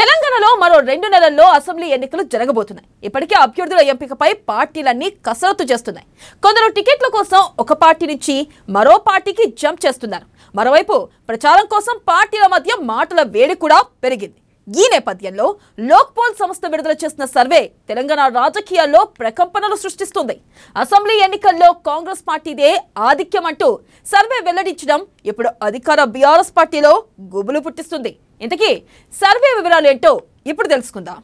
తెలంగాణలో మరో 2 నెలల్లో అసెంబ్లీ ఎన్నికలు జరగబోతున్నాయి. ఇప్పటికే అభ్యర్థుల ఎంపికపై పార్టీలన్నీ కసరత్తు చేస్తున్నాయి. కొందరు టికెట్ల కోసం ఒక పార్టీ నుంచి మరో పార్టీకి జంప్ చేస్తున్నారు. మరోవైపు ప్రచారం కోసం పార్టీల మధ్య మాటల వేడి కూడా పెరిగింది. ఈ నేపథ్యంలో లోక్పోల్ సంస్థ విడుదల చేసిన సర్వే తెలంగాణ రాజకీయాల్లో ప్రకంపనలు సృష్టిస్తుంది. అసెంబ్లీ ఎన్నికల్లో కాంగ్రెస్ పార్టీదే ఆధిక్యం అంటూ సర్వే వెల్లడించడం ఇప్పుడు అధికార బీఆర్ఎస్ పార్టీలో గుబులు పుట్టిస్తుంది. ఇంతకీ సర్వే వివరాలు ఏంటో ఇప్పుడు తెలుసుకుందాం.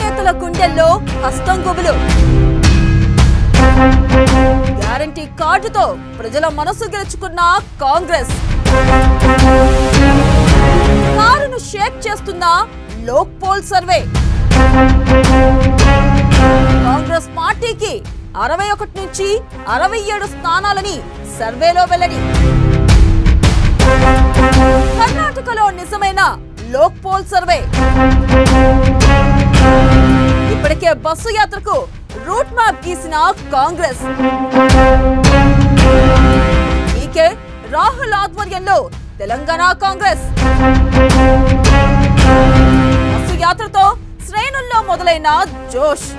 నేతల గుండెల్లో హస్తం గుబులు. గ్యారంటీ కార్డుతో ప్రజల మనసు గెలుచుకున్న కాంగ్రెస్ కారును షేక్ చేస్తున్న లోక్పోల్ సర్వే. కాంగ్రెస్ పార్టీకి 61 నుంచి 67 స్థానాలని సర్వేలో వెల్లడి. కర్ణాటకలో నిజమైన లోక్పోల్ సర్వే. ఇప్పటికే బస్సు యాత్రకు రూట్ మ్యాప్ గీసిన కాంగ్రెస్. ఈకే రాహుల్ ఆధ్వర్యంలో తెలంగాణ కాంగ్రెస్ బస్సు యాత్రతో శ్రేణుల్లో మొదలైన జోష్.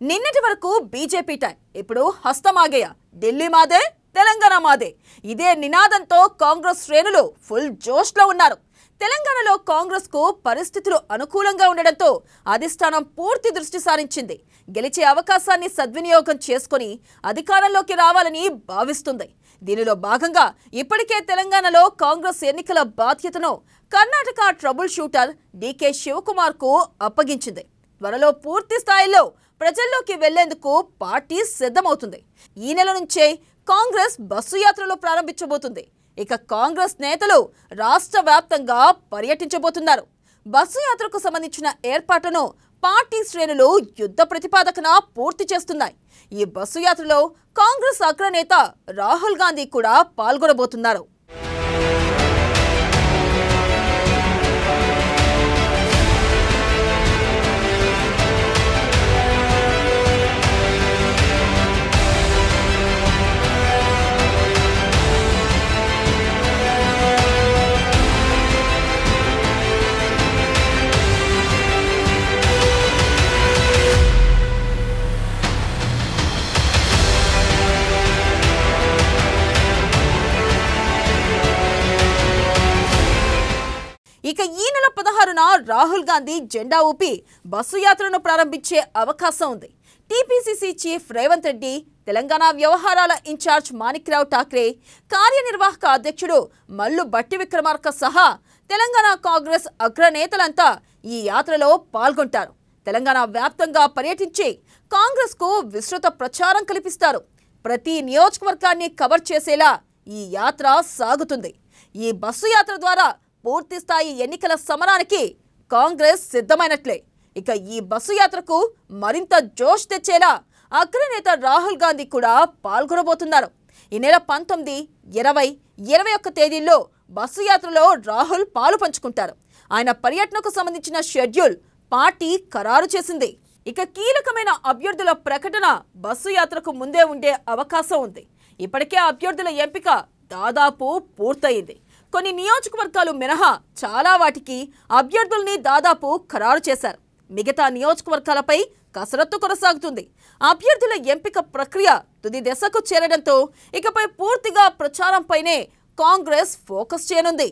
నిన్నటి వరకు బీజేపీ టైం, ఇప్పుడు హస్తమాగేయ. ఢిల్లీ మాదే, తెలంగాణ మాదే. ఇదే నినాదంతో కాంగ్రెస్ శ్రేణులు ఫుల్ జోష్లో ఉన్నారు. తెలంగాణలో కాంగ్రెస్ కు పరిస్థితులు అనుకూలంగా ఉండడంతో అధిష్టానం పూర్తి దృష్టి సారించింది. గెలిచే అవకాశాన్ని సద్వినియోగం చేసుకుని అధికారంలోకి రావాలని భావిస్తుంది. దీనిలో భాగంగా ఇప్పటికే తెలంగాణలో కాంగ్రెస్ ఎన్నికల బాధ్యతను కర్ణాటక ట్రబుల్ షూటర్ డీకే శివకుమార్ కు అప్పగించింది. త్వరలో పూర్తి స్థాయిలో ప్రజల్లోకి వెళ్లేందుకు పార్టీ సిద్ధమవుతుంది. ఈ నెల నుంచే కాంగ్రెస్ బస్సు యాత్రలు ప్రారంభించబోతుంది. ఇక కాంగ్రెస్ నేతలు రాష్ట్ర వ్యాప్తంగా పర్యటించబోతున్నారు. బస్సు యాత్రకు సంబంధించిన ఏర్పాట్లను పార్టీ శ్రేణులు యుద్ధ ప్రతిపాదకన పూర్తి చేస్తున్నాయి. ఈ బస్సు యాత్రలో కాంగ్రెస్ అగ్రనేత రాహుల్ గాంధీ కూడా పాల్గొనబోతున్నారు. ఇక ఈ నెల 16న రాహుల్ గాంధీ జెండా ఊపి బస్సు యాత్రను ప్రారంభించే అవకాశం ఉంది. టీపీసీసీ చీఫ్ రేవంత్ రెడ్డి, తెలంగాణ వ్యవహారాల ఇన్ఛార్జ్ మాణిక్రావు ఠాక్రే, కార్యనిర్వాహక అధ్యక్షుడు మల్లు భట్టి విక్రమార్క సహా తెలంగాణ కాంగ్రెస్ అగ్రనేతలంతా ఈ యాత్రలో పాల్గొంటారు. తెలంగాణ వ్యాప్తంగా పర్యటించి కాంగ్రెస్ కు విస్తృత ప్రచారం కల్పిస్తారు. ప్రతి నియోజకవర్గాన్ని కవర్ చేసేలా ఈ యాత్ర సాగుతుంది. ఈ బస్సు యాత్ర ద్వారా పూర్తి స్థాయి ఎన్నికల సమరానికి కాంగ్రెస్ సిద్ధమైనట్లే. ఇక ఈ బస్సు యాత్రకు మరింత జోష్ తెచ్చేలా అగ్రనేత రాహుల్ గాంధీ కూడా పాల్గొనబోతున్నారు. ఈ నెల 19, 20, 21 తేదీల్లో బస్సు యాత్రలో రాహుల్ పాలు పంచుకుంటారు. ఆయన పర్యటనకు సంబంధించిన షెడ్యూల్ పార్టీ ఖరారు చేసింది. ఇక కీలకమైన అభ్యర్థుల ప్రకటన బస్సు యాత్రకు ముందే ఉండే అవకాశం ఉంది. ఇప్పటికే అభ్యర్థుల ఎంపిక దాదాపు పూర్తయింది. కొన్ని నియోజకవర్గాలు మినహా చాలా వాటికి అభ్యర్థుల్ని దాదాపు ఖరారు చేశారు. మిగతా నియోజకవర్గాలపై కసరత్తు కొనసాగుతుంది. అభ్యర్థుల ఎంపిక ప్రక్రియ తుది దశకు చేరడంతో ఇకపై పూర్తిగా ప్రచారంపైనే కాంగ్రెస్ ఫోకస్ చేయనుంది.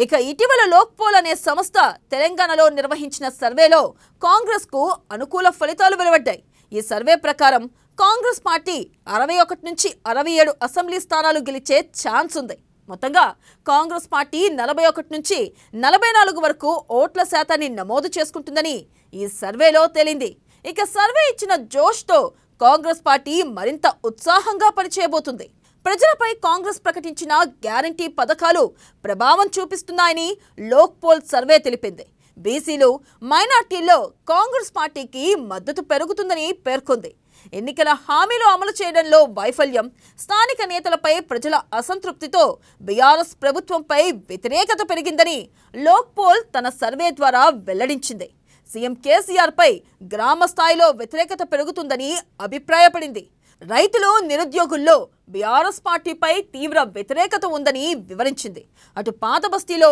ఇక ఇటీవల లోక్పోల్ అనే సంస్థ తెలంగాణలో నిర్వహించిన సర్వేలో కాంగ్రెస్ కు అనుకూల ఫలితాలు వెలువడ్డాయి. ఈ సర్వే ప్రకారం కాంగ్రెస్ పార్టీ 61 నుంచి 67 అసెంబ్లీ స్థానాలు గెలిచే ఛాన్స్ ఉంది. మొత్తంగా కాంగ్రెస్ పార్టీ 41 నుంచి 44 వరకు ఓట్ల శాతాన్ని నమోదు చేసుకుంటుందని ఈ సర్వేలో తేలింది. ఇక సర్వే ఇచ్చిన జోష్తో కాంగ్రెస్ పార్టీ మరింత ఉత్సాహంగా పనిచేయబోతుంది. ప్రజలపై కాంగ్రెస్ ప్రకటించిన గ్యారంటీ పథకాలు ప్రభావం చూపిస్తున్నాయని లోక్పోల్ సర్వే తెలిపింది. బీసీలు, మైనార్టీల్లో కాంగ్రెస్ పార్టీకి మద్దతు పెరుగుతుందని పేర్కొంది. ఎన్నికల హామీలు అమలు చేయడంలో వైఫల్యం, స్థానిక నేతలపై ప్రజల అసంతృప్తితో బీఆర్ఎస్ ప్రభుత్వంపై వ్యతిరేకత పెరిగిందని లోక్పోల్ తన సర్వే ద్వారా వెల్లడించింది. సీఎం కేసీఆర్పై గ్రామ స్థాయిలో వ్యతిరేకత పెరుగుతుందని అభిప్రాయపడింది. రైతులు, నిరుద్యోగుల్లో బీఆర్ఎస్ పార్టీపై తీవ్ర వ్యతిరేకత ఉందని వివరించింది. అటు పాత బస్తీలో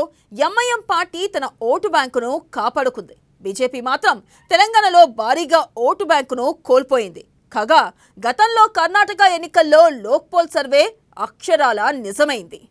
ఎంఐఎం పార్టీ తన ఓటు బ్యాంకును కాపాడుకుంది. బీజేపీ మాత్రం తెలంగాణలో భారీగా ఓటు బ్యాంకును కోల్పోయింది. కాగా గతంలో కర్ణాటక ఎన్నికల్లో లోక్పోల్ సర్వే అక్షరాల నిజమైంది.